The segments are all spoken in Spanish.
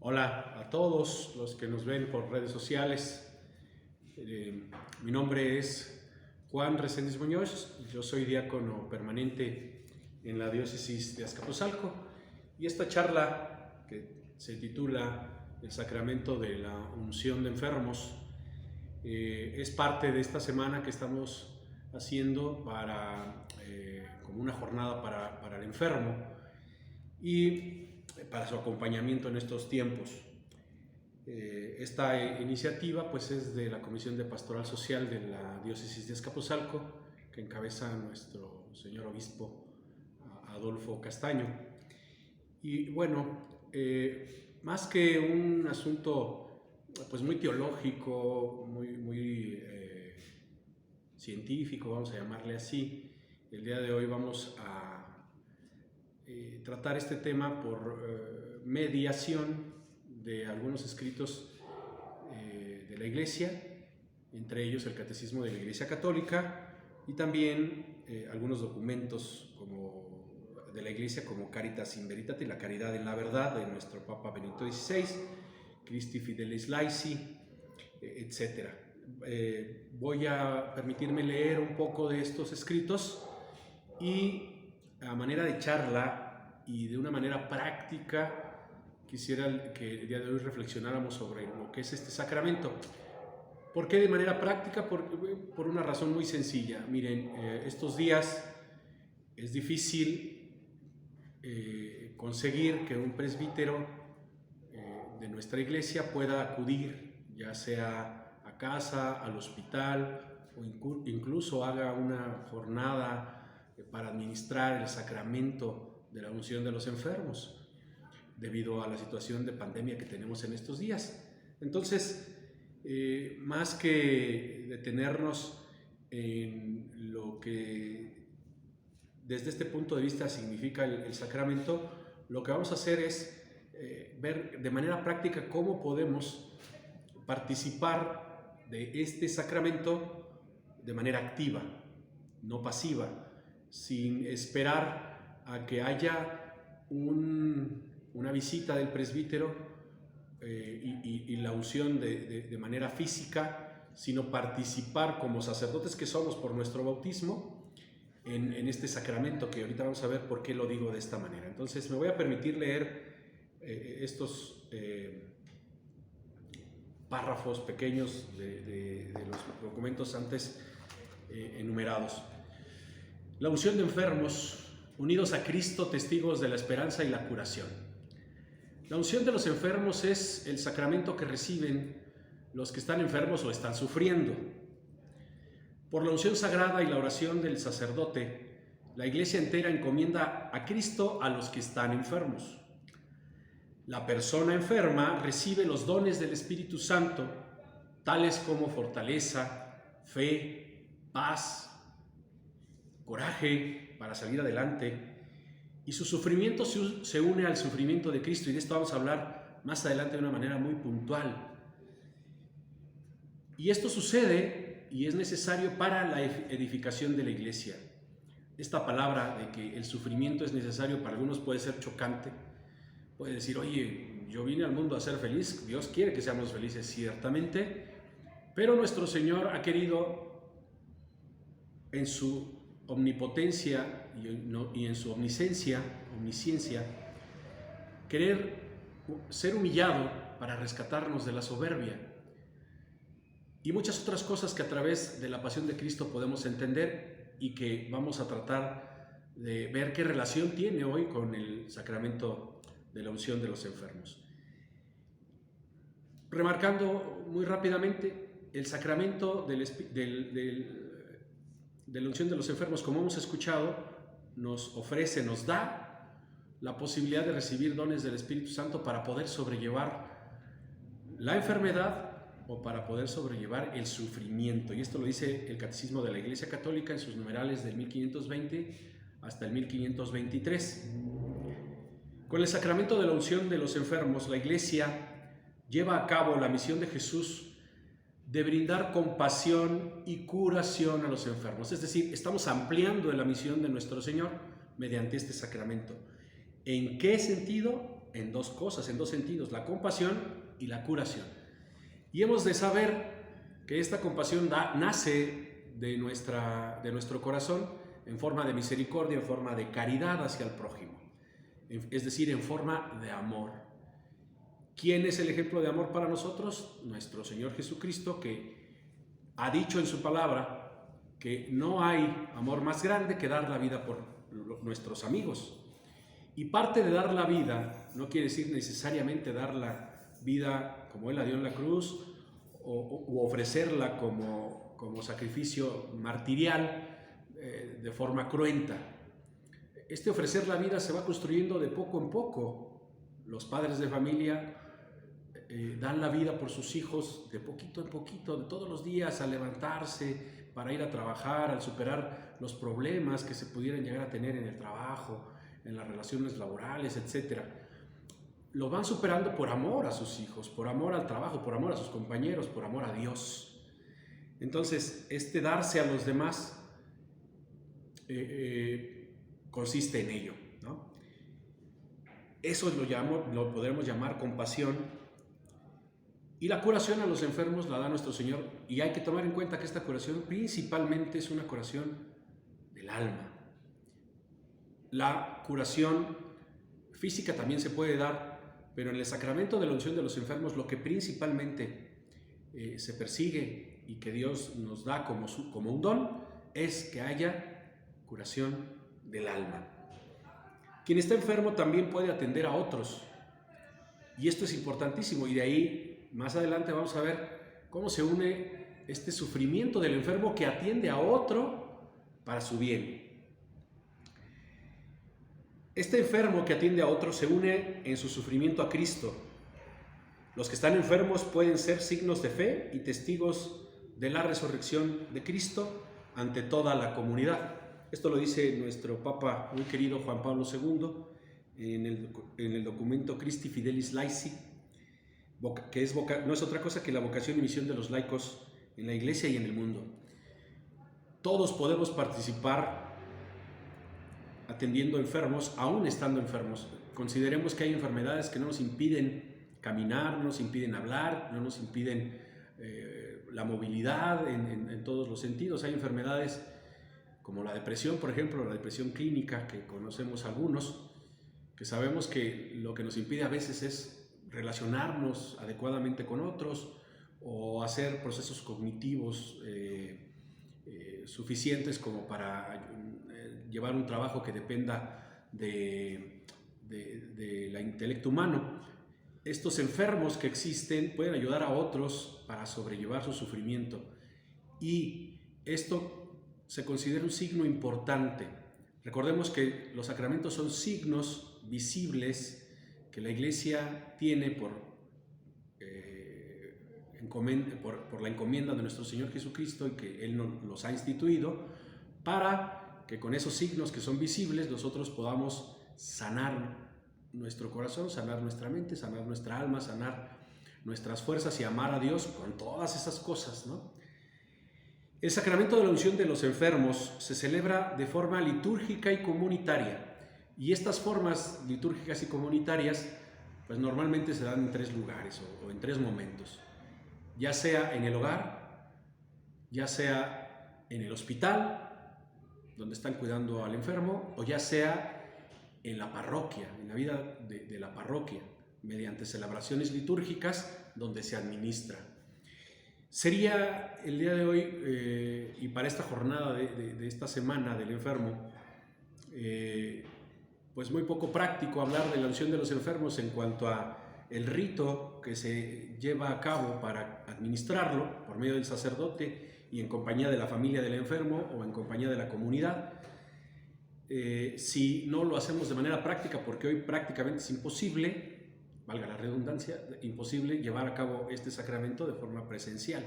Hola a todos los que nos ven por redes sociales. Mi nombre es Juan Reséndiz Muñoz, yo soy diácono permanente en la diócesis de Azcapotzalco y esta charla que se titula El Sacramento de la Unción de Enfermos es parte de esta semana que estamos haciendo como una jornada para el enfermo y para su acompañamiento en estos tiempos. Esta iniciativa pues es de la Comisión de Pastoral Social de la Diócesis de Azcapotzalco, que encabeza nuestro señor obispo Adolfo Castaño. Y bueno, más que un asunto pues muy teológico, muy científico, vamos a llamarle así, el día de hoy vamos a tratar este tema por mediación de algunos escritos de la Iglesia, entre ellos el Catecismo de la Iglesia Católica y también algunos documentos de la Iglesia como Caritas in Veritate, la caridad en la verdad de nuestro Papa Benedicto XVI, Christi Fidelis Laici, etc. Voy a permitirme leer un poco de estos escritos y a manera de charla y de una manera práctica quisiera que el día de hoy reflexionáramos sobre lo que es este sacramento. ¿Por qué de manera práctica? Por una razón muy sencilla. Miren, estos días es difícil conseguir que un presbítero de nuestra iglesia pueda acudir, ya sea a casa, al hospital o incluso haga una jornada para administrar el sacramento de la unción de los enfermos, debido a la situación de pandemia que tenemos en estos días. Entonces, más que detenernos en lo que desde este punto de vista significa el sacramento, lo que vamos a hacer es ver de manera práctica cómo podemos participar de este sacramento de manera activa, no pasiva, sin esperar a que haya una visita del presbítero y la unción de manera física, sino participar como sacerdotes que somos por nuestro bautismo en este sacramento, que ahorita vamos a ver por qué lo digo de esta manera. Entonces me voy a permitir leer estos párrafos pequeños de los documentos antes enumerados. La unción de enfermos, unidos a Cristo, testigos de la esperanza y la curación. La unción de los enfermos es el sacramento que reciben los que están enfermos o están sufriendo. Por la unción sagrada y la oración del sacerdote, la Iglesia entera encomienda a Cristo a los que están enfermos. La persona enferma recibe los dones del Espíritu Santo, tales como fortaleza, fe, paz, coraje para salir adelante, y su sufrimiento se une al sufrimiento de Cristo, y de esto vamos a hablar más adelante de una manera muy puntual. Y esto sucede y es necesario para la edificación de la Iglesia. Esta palabra de que el sufrimiento es necesario para algunos puede ser chocante. Puede decir, oye, yo vine al mundo a ser feliz, Dios quiere que seamos felices, ciertamente, pero nuestro Señor ha querido en su omnipotencia y en su omnisciencia, querer ser humillado para rescatarnos de la soberbia y muchas otras cosas que a través de la pasión de Cristo podemos entender y que vamos a tratar de ver qué relación tiene hoy con el sacramento de la unción de los enfermos. Remarcando muy rápidamente, el sacramento de la unción de los enfermos, como hemos escuchado, nos ofrece, nos da la posibilidad de recibir dones del Espíritu Santo para poder sobrellevar la enfermedad o para poder sobrellevar el sufrimiento. Y esto lo dice el Catecismo de la Iglesia Católica en sus numerales del 1520 hasta el 1523. Con el sacramento de la unción de los enfermos, la Iglesia lleva a cabo la misión de Jesús de brindar compasión y curación a los enfermos. Es decir, estamos ampliando la misión de nuestro Señor mediante este sacramento. ¿En qué sentido? en dos cosas, en dos sentidos, la compasión y la curación. Y hemos de saber que esta compasión nace de nuestro corazón en forma de misericordia, en forma de caridad hacia el prójimo, es decir, en forma de amor. ¿Quién es el ejemplo de amor para nosotros? Nuestro Señor Jesucristo, que ha dicho en su palabra que no hay amor más grande que dar la vida por nuestros amigos. Y parte de dar la vida no quiere decir necesariamente dar la vida como Él la dio en la cruz o ofrecerla como sacrificio martirial de forma cruenta. Este ofrecer la vida se va construyendo de poco en poco. Los padres de familia dan la vida por sus hijos de poquito en poquito, de todos los días, al levantarse para ir a trabajar, al superar los problemas que se pudieran llegar a tener en el trabajo, en las relaciones laborales, etc. Lo van superando por amor a sus hijos, por amor al trabajo, por amor a sus compañeros, por amor a Dios. Entonces, este darse a los demás consiste en ello, ¿no? Eso lo podremos llamar compasión. Y la curación a los enfermos la da nuestro Señor, y hay que tomar en cuenta que esta curación principalmente es una curación del alma. La curación física también se puede dar, pero en el sacramento de la unción de los enfermos lo que principalmente se persigue y que Dios nos da como un don es que haya curación del alma. Quien está enfermo también puede atender a otros, y esto es importantísimo, y de ahí más adelante vamos a ver cómo se une este sufrimiento del enfermo que atiende a otro para su bien. Este enfermo que atiende a otro se une en su sufrimiento a Cristo. Los que están enfermos pueden ser signos de fe y testigos de la resurrección de Cristo ante toda la comunidad. Esto lo dice nuestro Papa muy querido Juan Pablo II en el documento Christi Fidelis Laici, que no es otra cosa que la vocación y misión de los laicos en la Iglesia y en el mundo. Todos podemos participar atendiendo enfermos, aún estando enfermos. Consideremos que hay enfermedades que no nos impiden caminar, no nos impiden hablar, no nos impiden la movilidad en todos los sentidos. Hay enfermedades como la depresión, por ejemplo, la depresión clínica, que conocemos algunos, que sabemos que lo que nos impide a veces es relacionarnos adecuadamente con otros o hacer procesos cognitivos suficientes como para llevar un trabajo que dependa del intelecto humano. Estos enfermos que existen pueden ayudar a otros para sobrellevar su sufrimiento, y esto se considera un signo importante. Recordemos que los sacramentos son signos visibles que la Iglesia tiene por la encomienda de nuestro Señor Jesucristo, y que Él los ha instituido para que con esos signos que son visibles nosotros podamos sanar nuestro corazón, sanar nuestra mente, sanar nuestra alma, sanar nuestras fuerzas y amar a Dios con todas esas cosas, ¿no? El sacramento de la unción de los enfermos se celebra de forma litúrgica y comunitaria, y estas formas litúrgicas y comunitarias pues normalmente se dan en 3 lugares o en 3 momentos, ya sea en el hogar, ya sea en el hospital donde están cuidando al enfermo, o ya sea en la parroquia, en la vida de la parroquia, mediante celebraciones litúrgicas donde se administra. Sería el día de hoy y para esta jornada de esta semana del enfermo, pues muy poco práctico hablar de la unción de los enfermos en cuanto a el rito que se lleva a cabo para administrarlo por medio del sacerdote y en compañía de la familia del enfermo o en compañía de la comunidad. Si no lo hacemos de manera práctica, porque hoy prácticamente es imposible, valga la redundancia, imposible llevar a cabo este sacramento de forma presencial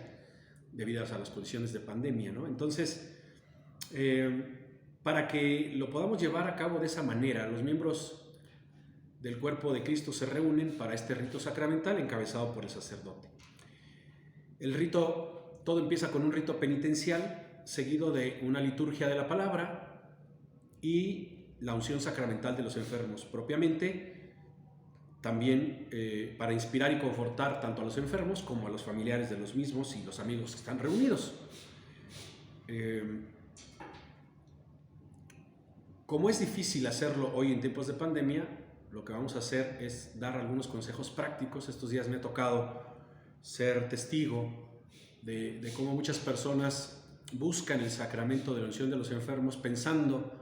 debido a las condiciones de pandemia, ¿no? Entonces, para que lo podamos llevar a cabo de esa manera, los miembros del cuerpo de Cristo se reúnen para este rito sacramental encabezado por el sacerdote. El rito, todo empieza con un rito penitencial seguido de una liturgia de la palabra y la unción sacramental de los enfermos propiamente, también para inspirar y confortar tanto a los enfermos como a los familiares de los mismos y los amigos que están reunidos. Como es difícil hacerlo hoy en tiempos de pandemia, lo que vamos a hacer es dar algunos consejos prácticos. Estos días me ha tocado ser testigo de cómo muchas personas buscan el sacramento de la unción de los enfermos pensando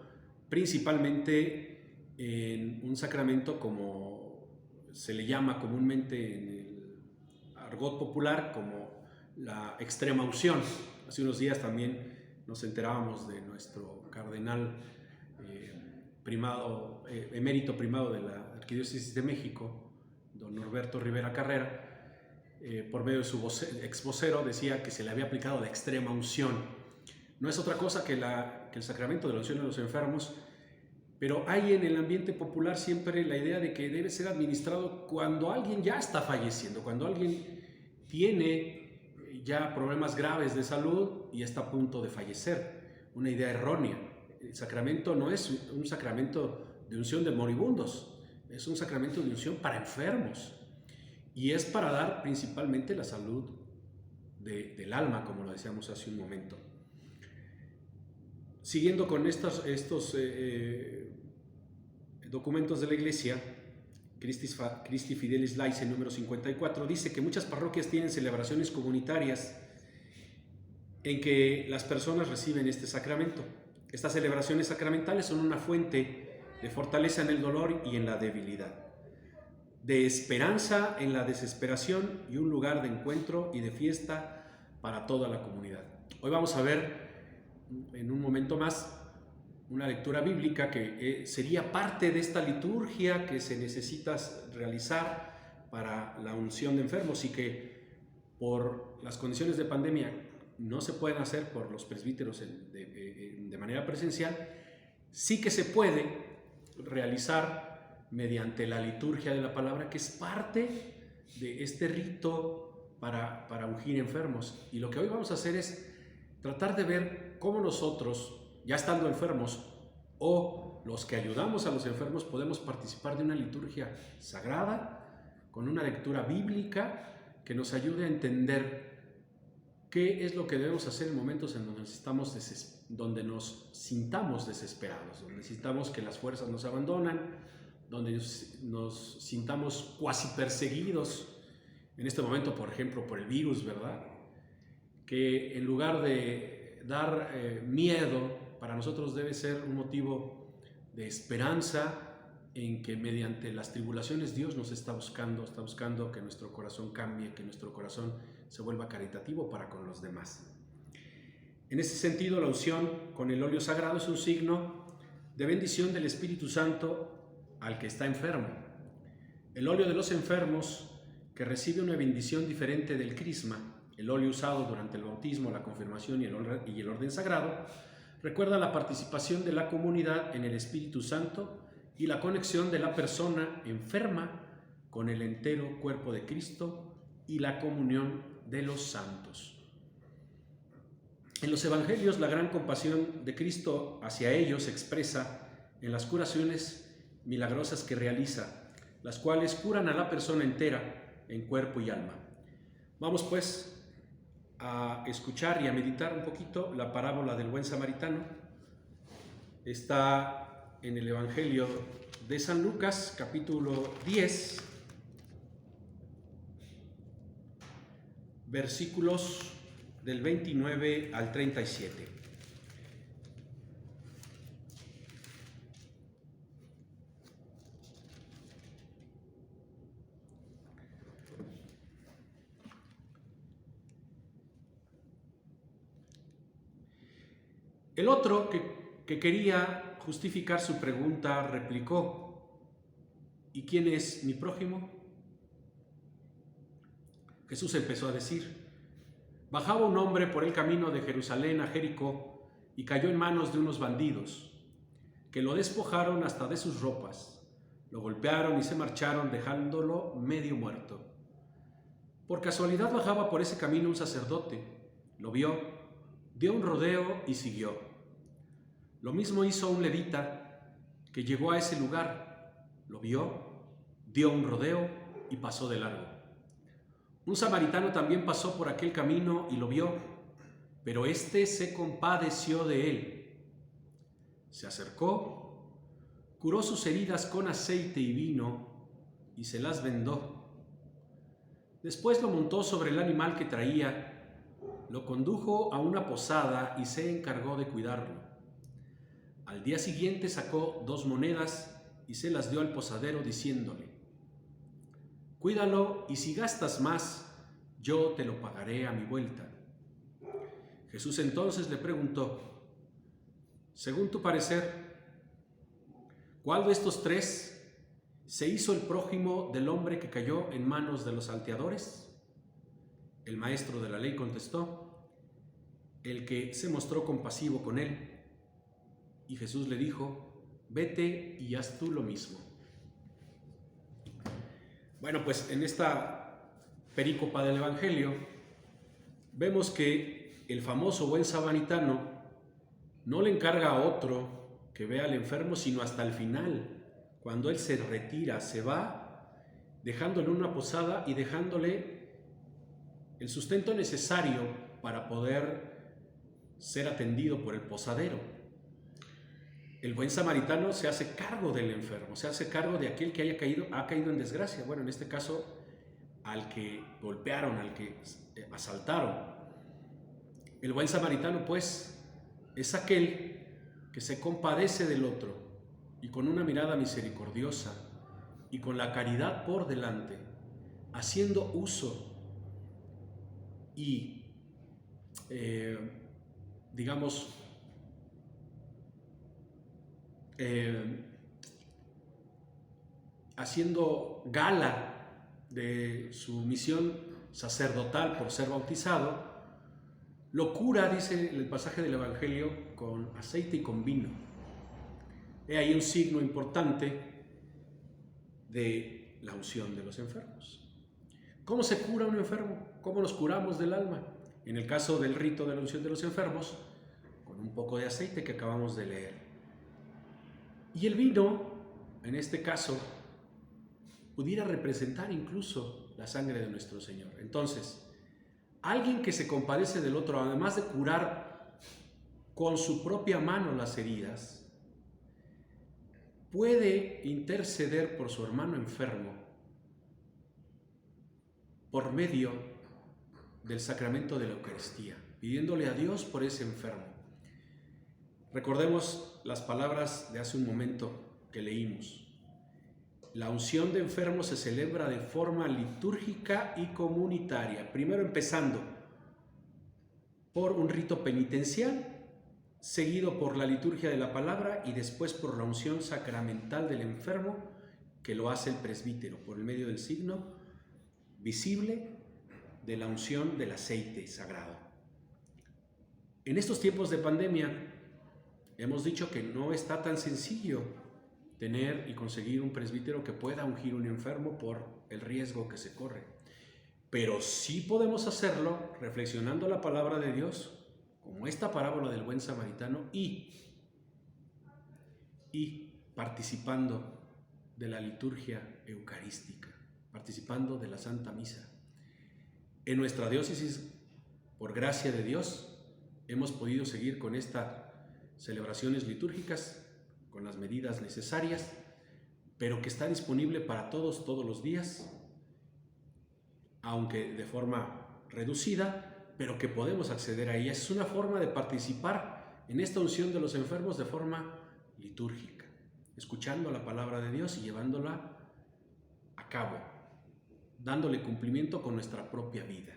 principalmente en un sacramento como se le llama comúnmente en el argot popular como la extrema unción. Hace unos días también nos enterábamos de nuestro cardenal emérito primado de la Arquidiócesis de México, don Norberto Rivera Carrera, por medio de su ex vocero decía que se le había aplicado la extrema unción. No es otra cosa que el sacramento de la unción de los enfermos, pero hay en el ambiente popular siempre la idea de que debe ser administrado cuando alguien ya está falleciendo, cuando alguien tiene ya problemas graves de salud y está a punto de fallecer. Una idea errónea. El sacramento no es un sacramento de unción de moribundos, es un sacramento de unción para enfermos y es para dar principalmente la salud del alma, como lo decíamos hace un momento. Siguiendo con estos documentos de la Iglesia, Christi Fidelis Laice número 54 dice que muchas parroquias tienen celebraciones comunitarias en que las personas reciben este sacramento. Estas celebraciones sacramentales son una fuente de fortaleza en el dolor y en la debilidad, de esperanza en la desesperación y un lugar de encuentro y de fiesta para toda la comunidad. Hoy vamos a ver en un momento más una lectura bíblica que sería parte de esta liturgia que se necesita realizar para la unción de enfermos y que por las condiciones de pandemia no se pueden hacer por los presbíteros de manera presencial. Sí que se puede realizar mediante la liturgia de la palabra, que es parte de este rito para ungir enfermos. Y lo que hoy vamos a hacer es tratar de ver cómo nosotros, ya estando enfermos, o los que ayudamos a los enfermos, podemos participar de una liturgia sagrada, con una lectura bíblica que nos ayude a entender qué es lo que debemos hacer en momentos en donde nos sintamos desesperados, donde sintamos que las fuerzas nos abandonan, donde nos sintamos cuasi perseguidos, en este momento, por ejemplo, por el virus, ¿verdad? Que en lugar de dar miedo, para nosotros debe ser un motivo de esperanza en que mediante las tribulaciones Dios nos está buscando que nuestro corazón cambie, que nuestro corazón se vuelva caritativo para con los demás. En ese sentido, la unción con el óleo sagrado es un signo de bendición del Espíritu Santo al que está enfermo. El óleo de los enfermos, que recibe una bendición diferente del crisma, el óleo usado durante el bautismo, la confirmación y el orden sagrado, recuerda la participación de la comunidad en el Espíritu Santo y la conexión de la persona enferma con el entero cuerpo de Cristo y la comunión de los santos. En los evangelios, la gran compasión de Cristo hacia ellos se expresa en las curaciones milagrosas que realiza, las cuales curan a la persona entera en cuerpo y alma. Vamos pues a escuchar y a meditar un poquito la parábola del buen samaritano. Está en el Evangelio de San Lucas, capítulo 10, versículos del 29 al 37. El otro que quería justificar su pregunta replicó: ¿y quién es mi prójimo? Jesús empezó a decir: bajaba un hombre por el camino de Jerusalén a Jericó y cayó en manos de unos bandidos, que lo despojaron hasta de sus ropas, lo golpearon y se marcharon dejándolo medio muerto. Por casualidad bajaba por ese camino un sacerdote, lo vio, dio un rodeo y siguió. Lo mismo hizo un levita que llegó a ese lugar, lo vio, dio un rodeo y pasó de largo. Un samaritano también pasó por aquel camino y lo vio, pero éste se compadeció de él. Se acercó, curó sus heridas con aceite y vino y se las vendó. Después lo montó sobre el animal que traía, lo condujo a una posada y se encargó de cuidarlo. Al día siguiente sacó 2 monedas y se las dio al posadero diciéndole: cuídalo y si gastas más, yo te lo pagaré a mi vuelta. Jesús entonces le preguntó: según tu parecer, ¿cuál de estos 3 se hizo el prójimo del hombre que cayó en manos de los salteadores? El maestro de la ley contestó: el que se mostró compasivo con él. Y Jesús le dijo: vete y haz tú lo mismo. Bueno, pues en esta perícopa del Evangelio vemos que el famoso buen samaritano no le encarga a otro que vea al enfermo, sino hasta el final, cuando él se retira, se va, dejándole una posada y dejándole el sustento necesario para poder ser atendido por el posadero. El buen samaritano se hace cargo del enfermo, se hace cargo de aquel que ha caído en desgracia. Bueno, en este caso, al que golpearon, al que asaltaron. El buen samaritano, pues, es aquel que se compadece del otro y con una mirada misericordiosa y con la caridad por delante, haciendo uso y, haciendo gala de su misión sacerdotal por ser bautizado, lo cura, dice el pasaje del Evangelio, con aceite y con vino. He ahí un signo importante de la unción de los enfermos. ¿Cómo se cura un enfermo? ¿Cómo nos curamos del alma? En el caso del rito de la unción de los enfermos, con un poco de aceite que acabamos de leer. Y el vino, en este caso, pudiera representar incluso la sangre de nuestro Señor. Entonces, alguien que se compadece del otro, además de curar con su propia mano las heridas, puede interceder por su hermano enfermo por medio del sacramento de la Eucaristía, pidiéndole a Dios por ese enfermo. Recordemos las palabras de hace un momento que leímos. La unción de enfermos se celebra de forma litúrgica y comunitaria, primero empezando por un rito penitencial, seguido por la liturgia de la palabra y después por la unción sacramental del enfermo, que lo hace el presbítero por el medio del signo visible de la unción del aceite sagrado. En estos tiempos de pandemia hemos dicho que no está tan sencillo tener y conseguir un presbítero que pueda ungir un enfermo por el riesgo que se corre. Pero sí podemos hacerlo reflexionando la palabra de Dios, como esta parábola del buen samaritano, y participando de la liturgia eucarística, participando de la Santa Misa. En nuestra diócesis, por gracia de Dios, hemos podido seguir con estas celebraciones litúrgicas, con las medidas necesarias, pero que está disponible para todos los días, aunque de forma reducida, pero que podemos acceder a ella. Es una forma de participar en esta unción de los enfermos de forma litúrgica, escuchando la palabra de Dios y llevándola a cabo, dándole cumplimiento con nuestra propia vida.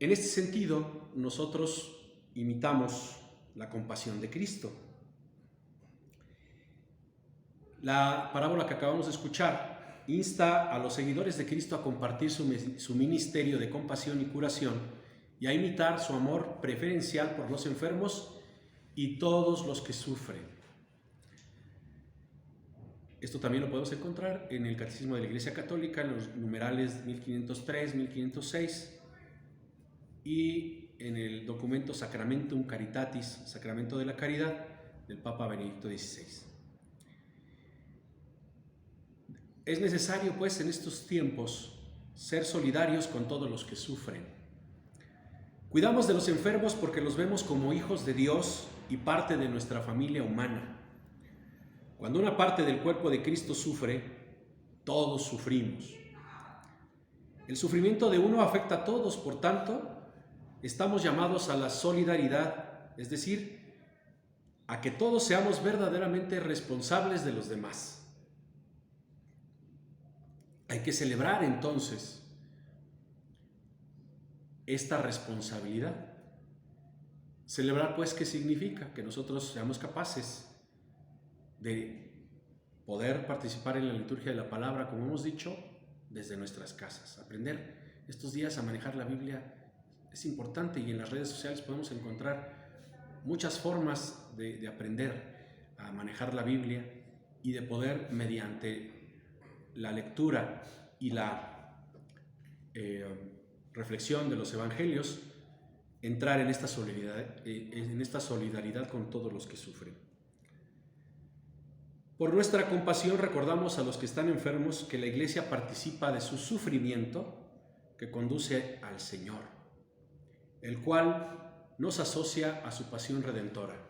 En este sentido, nosotros imitamos la compasión de Cristo. La parábola que acabamos de escuchar insta a los seguidores de Cristo a compartir su ministerio de compasión y curación y a imitar su amor preferencial por los enfermos y todos los que sufren. Esto también lo podemos encontrar en el Catecismo de la Iglesia Católica, en los numerales 1503, 1506 y en el documento Sacramentum Caritatis, Sacramento de la Caridad, del Papa Benedicto XVI. Es necesario, pues, en estos tiempos ser solidarios con todos los que sufren. Cuidamos de los enfermos porque los vemos como hijos de Dios y parte de nuestra familia humana. Cuando una parte del cuerpo de Cristo sufre, todos sufrimos. El sufrimiento de uno afecta a todos, por tanto, estamos llamados a la solidaridad, es decir, a que todos seamos verdaderamente responsables de los demás. Hay que celebrar entonces esta responsabilidad. Celebrar, pues, ¿qué significa? Que nosotros seamos capaces de poder participar en la liturgia de la palabra, como hemos dicho, desde nuestras casas. Aprender estos días a manejar la Biblia es importante, y en las redes sociales podemos encontrar muchas formas de aprender a manejar la Biblia y de poder, mediante la lectura y la reflexión de los evangelios, entrar en esta solidaridad con todos los que sufren. Por nuestra compasión recordamos a los que están enfermos que la Iglesia participa de su sufrimiento que conduce al Señor, el cual nos asocia a su pasión redentora.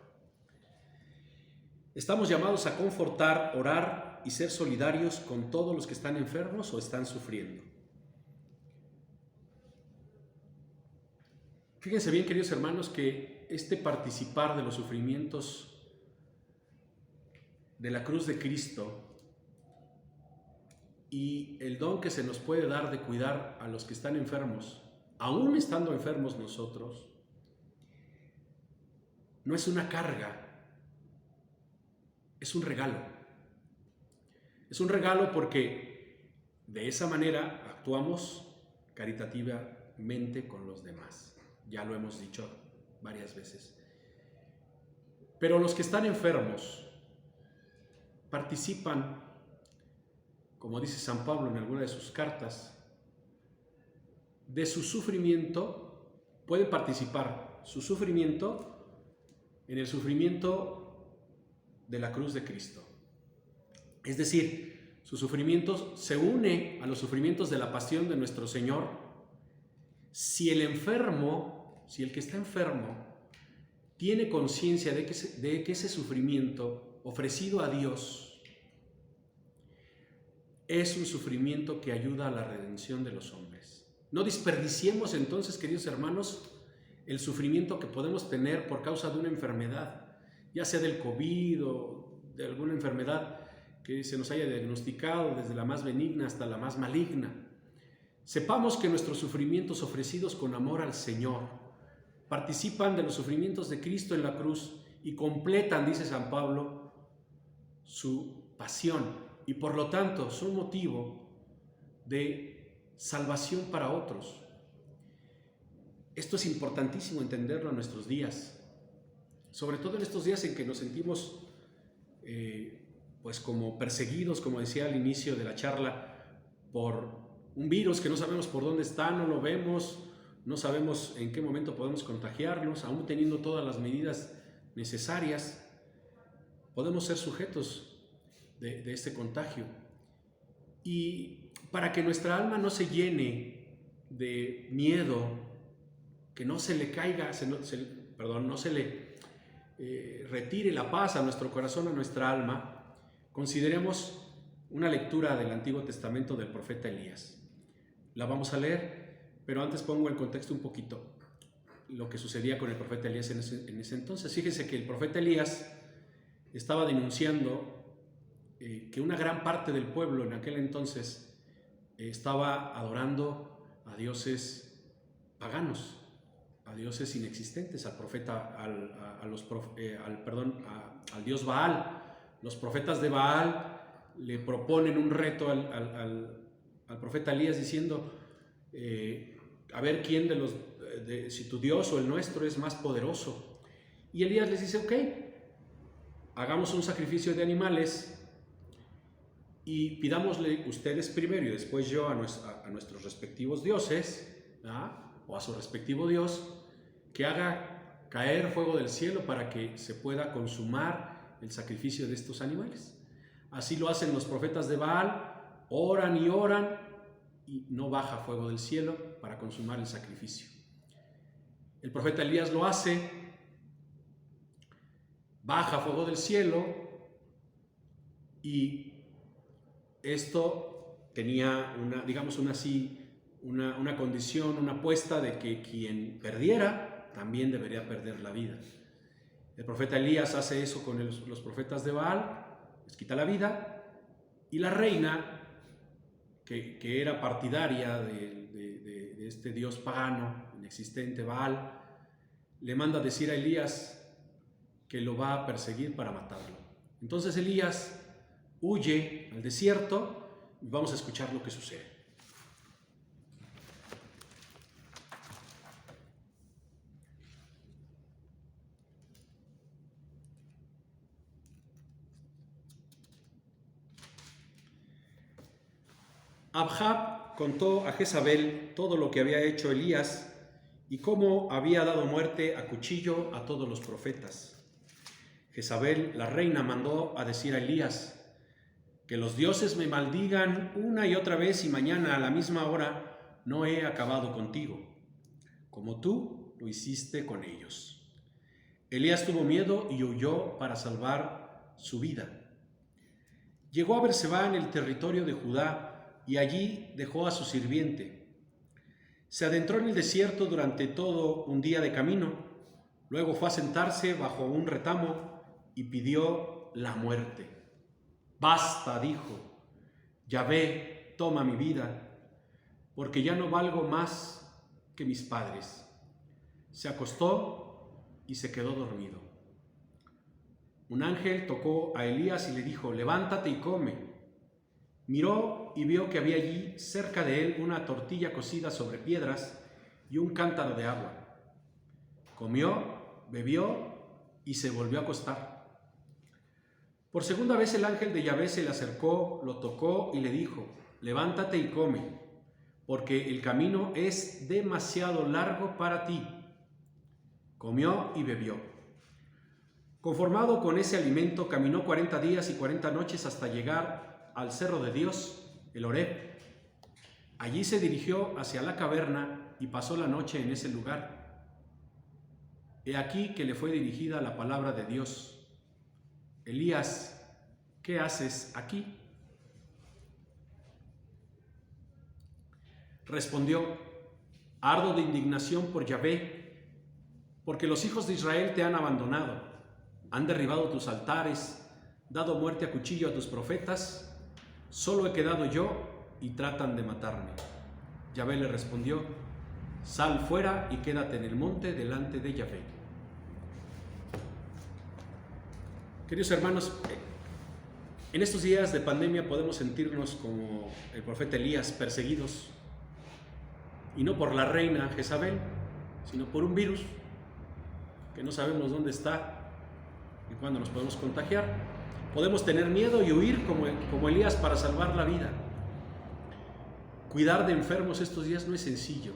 Estamos llamados a confortar, orar y ser solidarios con todos los que están enfermos o están sufriendo. Fíjense bien, queridos hermanos, que este participar de los sufrimientos de la cruz de Cristo y el don que se nos puede dar de cuidar a los que están enfermos, aún estando enfermos nosotros, no es una carga, es un regalo. Es un regalo porque de esa manera actuamos caritativamente con los demás. Ya lo hemos dicho varias veces. Pero los que están enfermos participan, como dice San Pablo en alguna de sus cartas, de su sufrimiento, pueden participar su sufrimiento en el sufrimiento de la cruz de Cristo. Es decir, su sufrimiento se une a los sufrimientos de la pasión de nuestro Señor. Si el que está enfermo, tiene conciencia de que ese sufrimiento ofrecido a Dios es un sufrimiento que ayuda a la redención de los hombres. No desperdiciemos entonces, queridos hermanos, el sufrimiento que podemos tener por causa de una enfermedad, ya sea del COVID o de alguna enfermedad que se nos haya diagnosticado, desde la más benigna hasta la más maligna. Sepamos que nuestros sufrimientos ofrecidos con amor al Señor participan de los sufrimientos de Cristo en la cruz y completan, dice San Pablo, su pasión, y por lo tanto son motivo de salvación para otros. Esto es importantísimo entenderlo en nuestros días, sobre todo en estos días en que nos sentimos pues como perseguidos, como decía al inicio de la charla, por un virus que no sabemos por dónde está, no lo vemos, no sabemos en qué momento podemos contagiarnos, aún teniendo todas las medidas necesarias, podemos ser sujetos de este contagio. Y para que nuestra alma no se llene de miedo, que no se le caiga, no se le retire la paz a nuestro corazón, a nuestra alma, consideremos una lectura del Antiguo Testamento del profeta Elías. La vamos a leer, pero antes pongo en contexto un poquito lo que sucedía con el profeta Elías en ese entonces. Fíjense que el profeta Elías estaba denunciando que una gran parte del pueblo en aquel entonces estaba adorando a dioses paganos, a dioses inexistentes, al dios Baal. Los profetas de Baal le proponen un reto al profeta Elías diciendo, a ver quién si tu Dios o el nuestro es más poderoso. Y Elías les dice, ok, hagamos un sacrificio de animales y pidámosle ustedes primero y después yo a nuestros respectivos dioses, o a su respectivo Dios, que haga caer fuego del cielo para que se pueda consumar el sacrificio de estos animales. Así lo hacen los profetas de Baal, oran y oran y no baja fuego del cielo para consumar el sacrificio. El profeta Elías lo hace, baja fuego del cielo y esto tenía una condición, una apuesta de que quien perdiera también debería perder la vida. El profeta Elías hace eso con los profetas de Baal, les quita la vida, y la reina, que era partidaria de este dios pagano, inexistente, Baal, le manda a decir a Elías que lo va a perseguir para matarlo. Entonces Elías huye al desierto y vamos a escuchar lo que sucede. Achab contó a Jezabel todo lo que había hecho Elías y cómo había dado muerte a cuchillo a todos los profetas. Jezabel, la reina, mandó a decir a Elías: que los dioses me maldigan una y otra vez y mañana a la misma hora no he acabado contigo, como tú lo hiciste con ellos. Elías tuvo miedo y huyó para salvar su vida. Llegó a Berseba en el territorio de Judá y allí dejó a su sirviente. Se adentró en el desierto durante todo un día de camino. Luego fue a sentarse bajo un retamo y pidió la muerte. Basta, dijo, Yahvé, toma mi vida, porque ya no valgo más que mis padres. Se acostó y se quedó dormido. Un ángel tocó a Elías y le dijo: levántate y come. Miró y vio que había allí cerca de él una tortilla cocida sobre piedras y un cántaro de agua. Comió, bebió y se volvió a acostar. Por segunda vez el ángel de Yahvé se le acercó, lo tocó y le dijo: levántate y come, porque el camino es demasiado largo para ti. Comió y bebió. Conformado con ese alimento, caminó 40 días y 40 noches hasta llegar al cerro de Dios, el Horeb. Allí se dirigió hacia la caverna y pasó la noche en ese lugar. He aquí que le fue dirigida la palabra de Dios: Elías, ¿qué haces aquí? Respondió: ardo de indignación por Yahvé, porque los hijos de Israel te han abandonado, han derribado tus altares, dado muerte a cuchillo a tus profetas. Solo he quedado yo y tratan de matarme. Yahvé le respondió: sal fuera y quédate en el monte delante de Yahvé. Queridos hermanos, en estos días de pandemia podemos sentirnos como el profeta Elías, perseguidos, y no por la reina Jezabel, sino por un virus que no sabemos dónde está y cuándo nos podemos contagiar. Podemos tener miedo y huir como Elías para salvar la vida. Cuidar de enfermos estos días no es sencillo,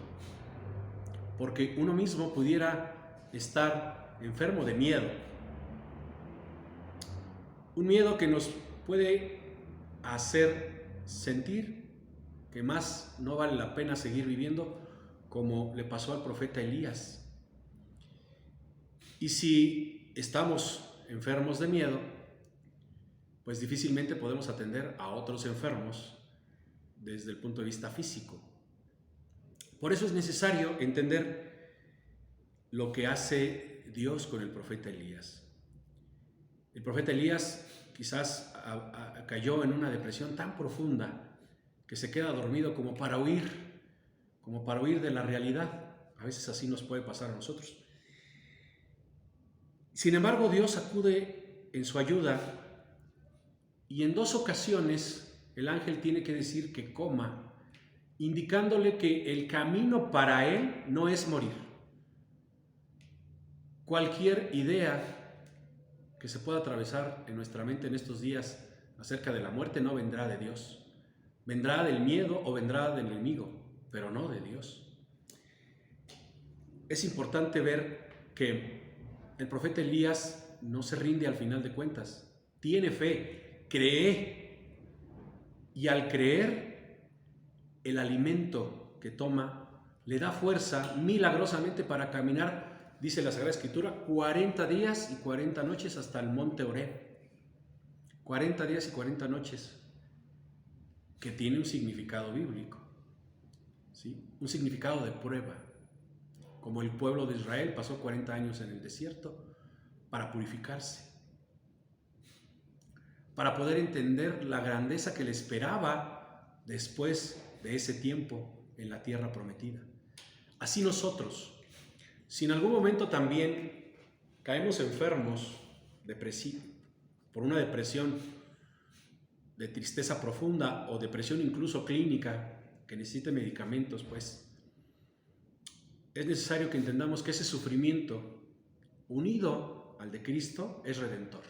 porque uno mismo pudiera estar enfermo de miedo. Un miedo que nos puede hacer sentir que más no vale la pena seguir viviendo, como le pasó al profeta Elías. Y si estamos enfermos de miedo, pues difícilmente podemos atender a otros enfermos desde el punto de vista físico. Por eso es necesario entender lo que hace Dios con el profeta Elías. El profeta Elías quizás cayó en una depresión tan profunda que se queda dormido como para huir de la realidad. A veces así nos puede pasar a nosotros. Sin embargo, Dios acude en su ayuda y en 2 ocasiones el ángel tiene que decir que coma, indicándole que el camino para él no es morir. Cualquier idea que se pueda atravesar en nuestra mente en estos días acerca de la muerte no vendrá de Dios. Vendrá del miedo o vendrá del enemigo, pero no de Dios. Es importante ver que el profeta Elías no se rinde al final de cuentas. Tiene fe, cree Y al creer, el alimento que toma le da fuerza milagrosamente para caminar, dice la Sagrada Escritura, 40 días y 40 noches hasta el monte Horeb. 40 días y 40 noches, que tiene un significado bíblico, ¿sí? Un significado de prueba. Como el pueblo de Israel pasó 40 años en el desierto para purificarse, para poder entender la grandeza que le esperaba después de ese tiempo en la tierra prometida. Así nosotros, si en algún momento también caemos enfermos por una depresión de tristeza profunda o depresión incluso clínica que necesite medicamentos, pues es necesario que entendamos que ese sufrimiento unido al de Cristo es redentor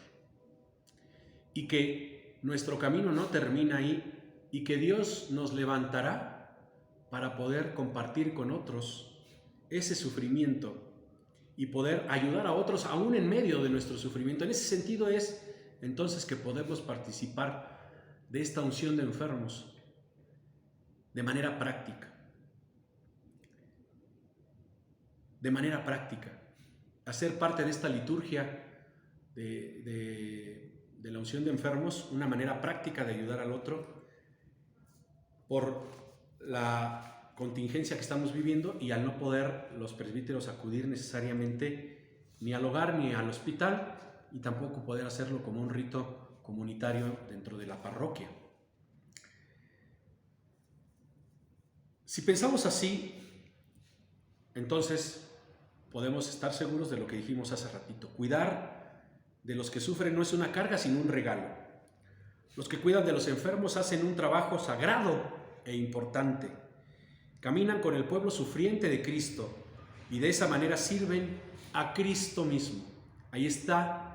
y que nuestro camino no termina ahí y que Dios nos levantará para poder compartir con otros ese sufrimiento y poder ayudar a otros aún en medio de nuestro sufrimiento. En ese sentido es entonces que podemos participar de esta unción de enfermos de manera práctica. De manera práctica. Hacer parte de esta liturgia de la unción de enfermos, una manera práctica de ayudar al otro por la contingencia que estamos viviendo y al no poder los presbíteros acudir necesariamente ni al hogar ni al hospital y tampoco poder hacerlo como un rito comunitario dentro de la parroquia. Si pensamos así, entonces podemos estar seguros de lo que dijimos hace ratito. Cuidar de los que sufren no es una carga, sino un regalo. Los que cuidan de los enfermos hacen un trabajo sagrado e importante. Caminan con el pueblo sufriente de Cristo y de esa manera sirven a Cristo mismo. Ahí está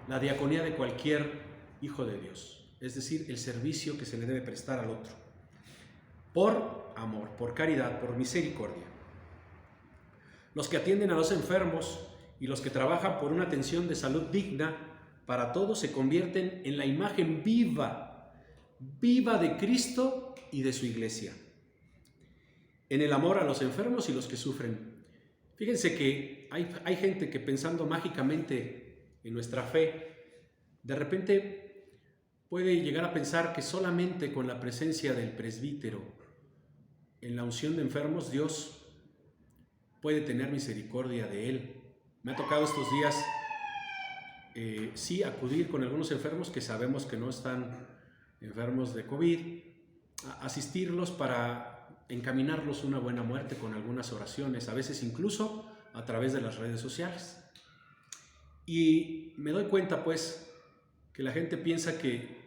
la diaconía de cualquier hijo de Dios, es decir, el servicio que se le debe prestar al otro, por amor, por caridad, por misericordia. Los que atienden a los enfermos y los que trabajan por una atención de salud digna para todos se convierten en la imagen viva de Cristo y de su iglesia, en el amor a los enfermos y los que sufren. Fíjense que hay gente que pensando mágicamente en nuestra fe, de repente puede llegar a pensar que solamente con la presencia del presbítero en la unción de enfermos Dios puede tener misericordia de él. Me ha tocado estos días sí acudir con algunos enfermos que sabemos que no están enfermos de COVID, asistirlos para encaminarlos a una buena muerte con algunas oraciones, a veces incluso a través de las redes sociales. Y me doy cuenta pues que la gente piensa que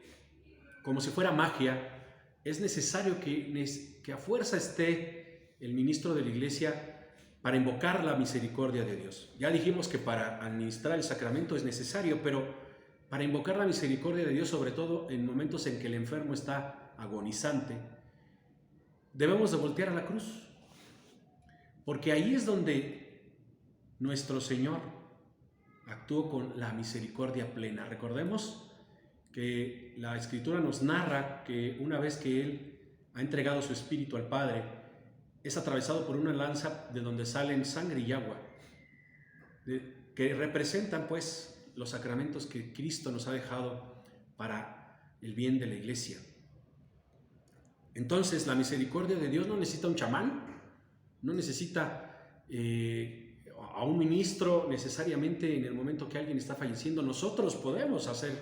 como si fuera magia es necesario que a fuerza esté el ministro de la iglesia para invocar la misericordia de Dios. Ya dijimos que para administrar el sacramento es necesario, pero para invocar la misericordia de Dios, sobre todo en momentos en que el enfermo está agonizante, debemos de voltear a la cruz, porque ahí es donde nuestro Señor actuó con la misericordia plena. Recordemos que la Escritura nos narra que una vez que Él ha entregado su espíritu al Padre, es atravesado por una lanza de donde salen sangre y agua, que representan pues los sacramentos que Cristo nos ha dejado para el bien de la iglesia. Entonces la misericordia de Dios no necesita un chamán, no necesita a un ministro necesariamente en el momento que alguien está falleciendo. Nosotros podemos hacer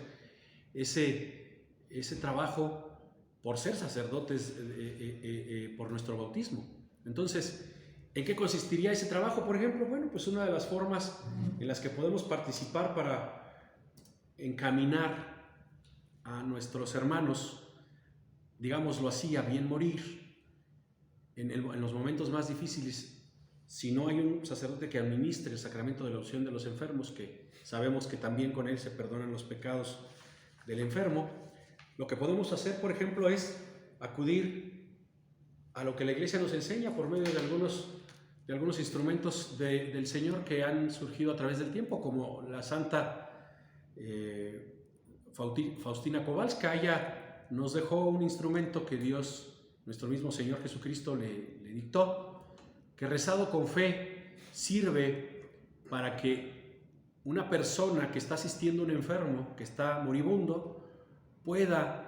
ese trabajo por ser sacerdotes por nuestro bautismo. Entonces, ¿en qué consistiría ese trabajo, por ejemplo? Bueno, pues una de las formas en las que podemos participar para encaminar a nuestros hermanos, digámoslo así, a bien morir en los momentos más difíciles. Si no hay un sacerdote que administre el sacramento de la unción de los enfermos, que sabemos que también con él se perdonan los pecados del enfermo, lo que podemos hacer, por ejemplo, es acudir a lo que la Iglesia nos enseña por medio de algunos instrumentos del Señor que han surgido a través del tiempo, como la Santa Faustina Kowalska. Ella nos dejó un instrumento que Dios, nuestro mismo Señor Jesucristo, le dictó, que rezado con fe sirve para que una persona que está asistiendo a un enfermo, que está moribundo, pueda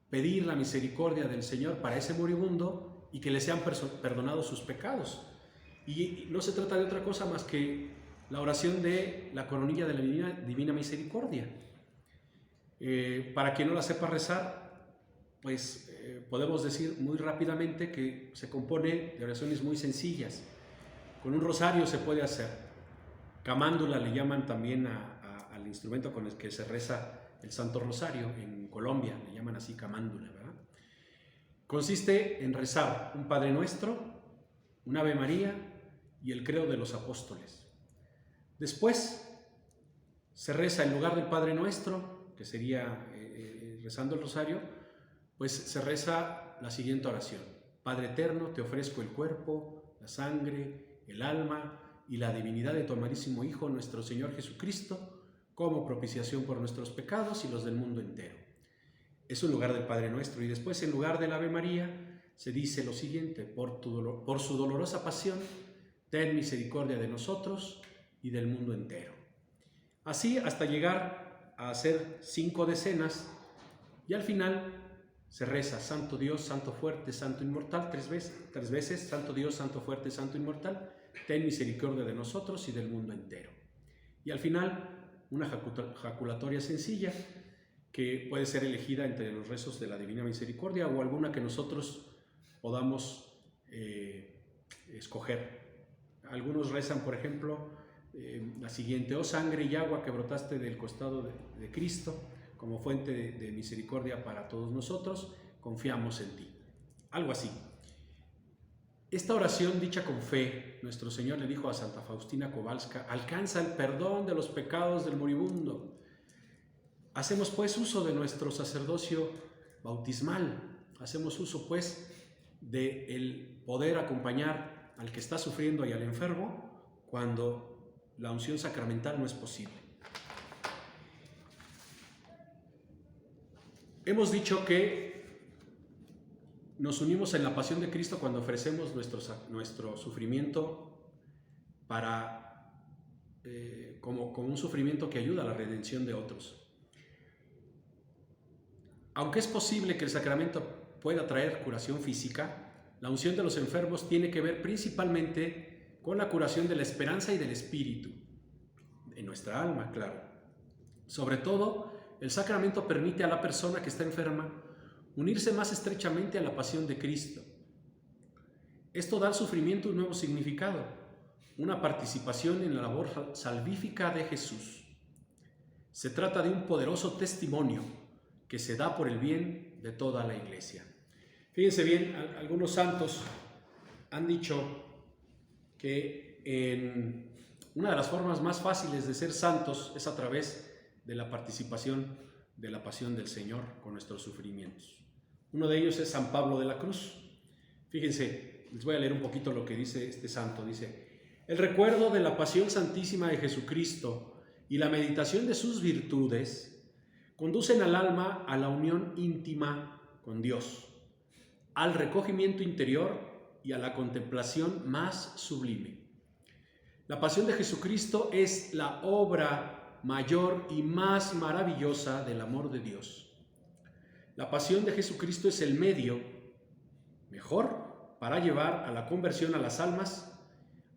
pedir la misericordia del Señor para ese moribundo y que le sean perdonados sus pecados. Y no se trata de otra cosa más que la oración de la coronilla de la Divina Misericordia. Para quien no la sepa rezar, pues podemos decir muy rápidamente que se compone de oraciones muy sencillas. Con un rosario se puede hacer. Camándula le llaman también al instrumento con el que se reza el Santo Rosario. En Colombia le llaman así camándula, ¿verdad? Consiste en rezar un Padre Nuestro, un Ave María y el Credo de los Apóstoles. Después se reza en lugar del Padre Nuestro, que sería rezando el rosario, pues se reza la siguiente oración: Padre eterno, te ofrezco el cuerpo, la sangre, el alma y la divinidad de tu amadísimo Hijo, nuestro Señor Jesucristo, como propiciación por nuestros pecados y los del mundo entero. Es en lugar del Padre Nuestro. Y después, en lugar del Ave María, se dice lo siguiente: por su dolorosa pasión, ten misericordia de nosotros y del mundo entero. Así hasta llegar a hacer 5 decenas, y al final se reza: Santo Dios, Santo fuerte, Santo inmortal, 3 veces, Santo Dios, Santo fuerte, Santo inmortal, ten misericordia de nosotros y del mundo entero. Y al final una jaculatoria sencilla que puede ser elegida entre los rezos de la Divina Misericordia o alguna que nosotros podamos escoger. Algunos rezan, por ejemplo, la siguiente: oh sangre y agua que brotaste del costado de Cristo, como fuente de misericordia para todos nosotros, confiamos en ti. Algo así. Esta oración dicha con fe, nuestro Señor le dijo a Santa Faustina Kowalska, alcanza el perdón de los pecados del moribundo. Hacemos pues uso de nuestro sacerdocio bautismal, hacemos uso pues del poder acompañar al que está sufriendo y al enfermo cuando la unción sacramental no es posible. Hemos dicho que nos unimos en la pasión de Cristo cuando ofrecemos nuestro sufrimiento como un sufrimiento que ayuda a la redención de otros. Aunque es posible que el sacramento pueda traer curación física, la unción de los enfermos tiene que ver principalmente con la curación de la esperanza y del espíritu, en nuestra alma, claro. Sobre todo, el sacramento permite a la persona que está enferma unirse más estrechamente a la pasión de Cristo. Esto da al sufrimiento un nuevo significado, una participación en la labor salvífica de Jesús. Se trata de un poderoso testimonio que se da por el bien de toda la Iglesia. Fíjense bien, algunos santos han dicho que una de las formas más fáciles de ser santos es a través de la participación de la pasión del Señor con nuestros sufrimientos. Uno de ellos es San Pablo de la Cruz. Fíjense, les voy a leer un poquito lo que dice este santo. Dice: el recuerdo de la pasión santísima de Jesucristo y la meditación de sus virtudes conducen al alma a la unión íntima con Dios, al recogimiento interior y a la contemplación más sublime. La pasión de Jesucristo es la obra mayor y más maravillosa del amor de Dios. La pasión de Jesucristo es el medio mejor para llevar a la conversión a las almas,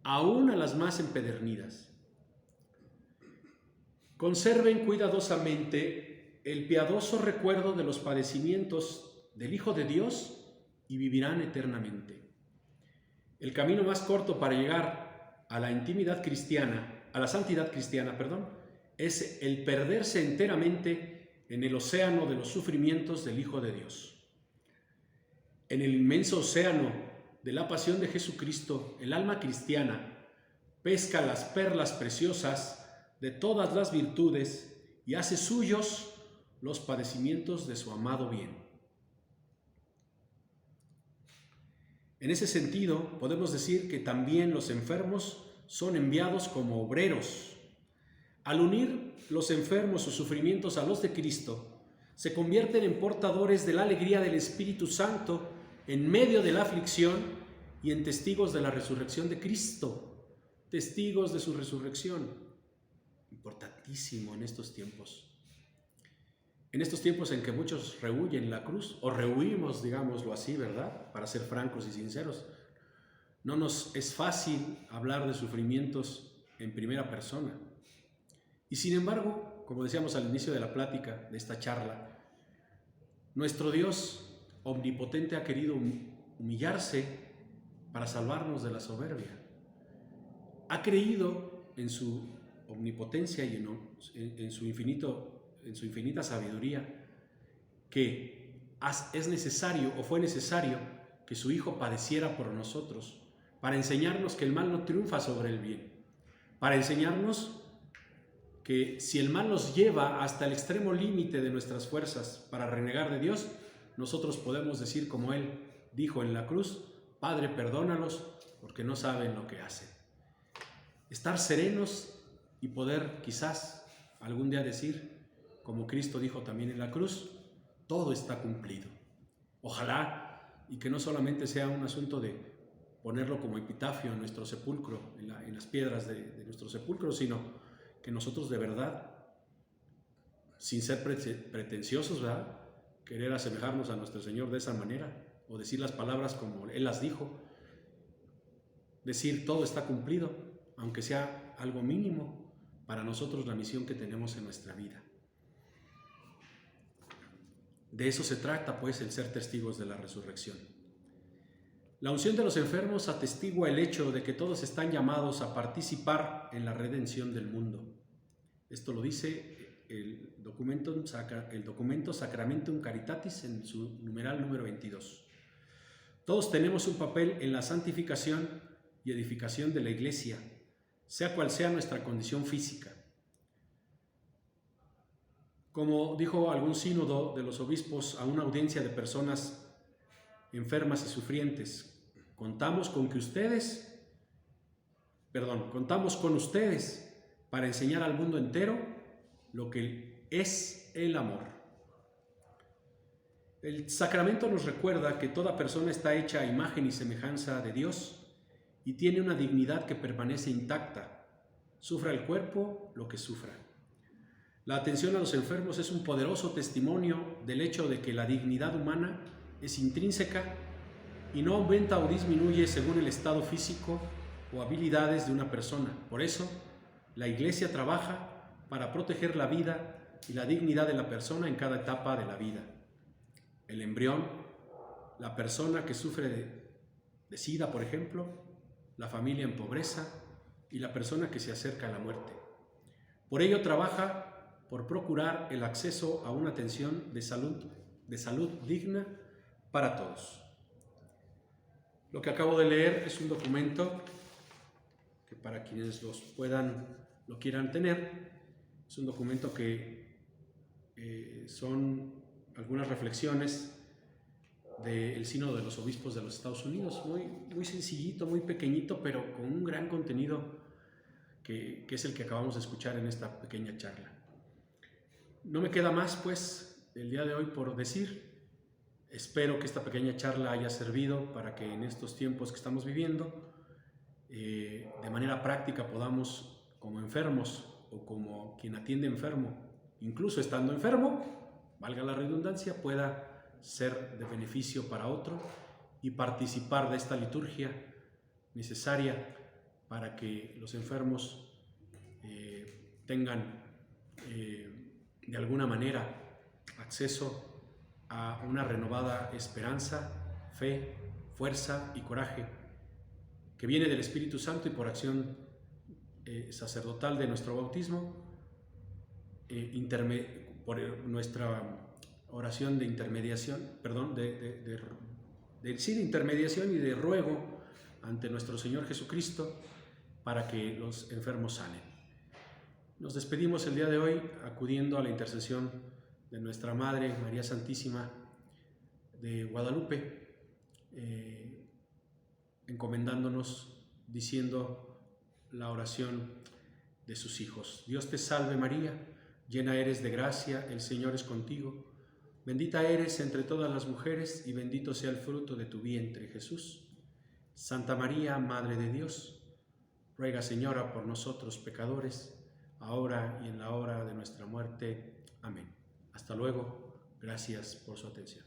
aún a las más empedernidas. Conserven cuidadosamente el piadoso recuerdo de los padecimientos del Hijo de Dios y vivirán eternamente. El camino más corto para llegar a la intimidad cristiana, a la santidad cristiana, es el perderse enteramente en el océano de los sufrimientos del Hijo de Dios. En el inmenso océano de la pasión de Jesucristo, el alma cristiana pesca las perlas preciosas de todas las virtudes y hace suyos los padecimientos de su amado bien. En ese sentido, podemos decir que también los enfermos son enviados como obreros. Al unir los enfermos sus sufrimientos a los de Cristo, se convierten en portadores de la alegría del Espíritu Santo en medio de la aflicción y en testigos de la resurrección de Cristo, testigos de su resurrección. Importantísimo en estos tiempos. En estos tiempos en que muchos rehuyen la cruz, o rehuimos, digámoslo así, ¿verdad? Para ser francos y sinceros. No nos es fácil hablar de sufrimientos en primera persona. Y sin embargo, como decíamos al inicio de la plática, de esta charla, nuestro Dios omnipotente ha querido humillarse para salvarnos de la soberbia. Ha creído en su omnipotencia y en su infinita sabiduría que es necesario o fue necesario que su Hijo padeciera por nosotros para enseñarnos que el mal no triunfa sobre el bien, para enseñarnos que si el mal nos lleva hasta el extremo límite de nuestras fuerzas para renegar de Dios, nosotros podemos decir como Él dijo en la cruz: Padre, perdónalos porque no saben lo que hacen. Estar serenos y poder quizás algún día decir, como Cristo dijo también en la cruz: todo está cumplido. Ojalá y que no solamente sea un asunto de ponerlo como epitafio en nuestro sepulcro, en las piedras de nuestro sepulcro, sino que nosotros de verdad, sin ser pretenciosos, ¿verdad?, querer asemejarnos a nuestro Señor de esa manera, o decir las palabras como Él las dijo, decir todo está cumplido, aunque sea algo mínimo para nosotros la misión que tenemos en nuestra vida. De eso se trata, pues, el ser testigos de la resurrección. La unción de los enfermos atestigua el hecho de que todos están llamados a participar en la redención del mundo. Esto lo dice el documento Sacramentum Caritatis en su numeral número 22. Todos tenemos un papel en la santificación y edificación de la Iglesia, sea cual sea nuestra condición física. Como dijo algún sínodo de los obispos a una audiencia de personas enfermas y sufrientes, contamos con ustedes para enseñar al mundo entero lo que es el amor. El sacramento nos recuerda que toda persona está hecha a imagen y semejanza de Dios y tiene una dignidad que permanece intacta, sufra el cuerpo lo que sufra. La atención a los enfermos es un poderoso testimonio del hecho de que la dignidad humana es intrínseca y no aumenta o disminuye según el estado físico o habilidades de una persona. Por eso, la Iglesia trabaja para proteger la vida y la dignidad de la persona en cada etapa de la vida. El embrión, la persona que sufre de SIDA, por ejemplo, la familia en pobreza y la persona que se acerca a la muerte. Por ello trabaja por procurar el acceso a una atención de salud digna para todos. Lo que acabo de leer es un documento que, para quienes lo quieran tener, es un documento que son algunas reflexiones del Sínodo de los Obispos de los Estados Unidos, muy sencillito, muy pequeñito, pero con un gran contenido que es el que acabamos de escuchar en esta pequeña charla. No me queda más, pues, el día de hoy por decir. Espero que esta pequeña charla haya servido para que en estos tiempos que estamos viviendo, de manera práctica podamos, como enfermos o como quien atiende enfermo, incluso estando enfermo, valga la redundancia, pueda ser de beneficio para otro y participar de esta liturgia necesaria para que los enfermos tengan de alguna manera acceso a una renovada esperanza, fe, fuerza y coraje que viene del Espíritu Santo y por acción sacerdotal de nuestro bautismo, por nuestra oración de intermediación, de intermediación y de ruego ante nuestro Señor Jesucristo para que los enfermos sanen. Nos despedimos el día de hoy acudiendo a la intercesión de nuestra Madre María Santísima de Guadalupe, encomendándonos, diciendo la oración de sus hijos. Dios te salve María, llena eres de gracia, el Señor es contigo. Bendita eres entre todas las mujeres y bendito sea el fruto de tu vientre, Jesús. Santa María, Madre de Dios, ruega, Señora, por nosotros pecadores, ahora y en la hora de nuestra muerte. Amén. Hasta luego. Gracias por su atención.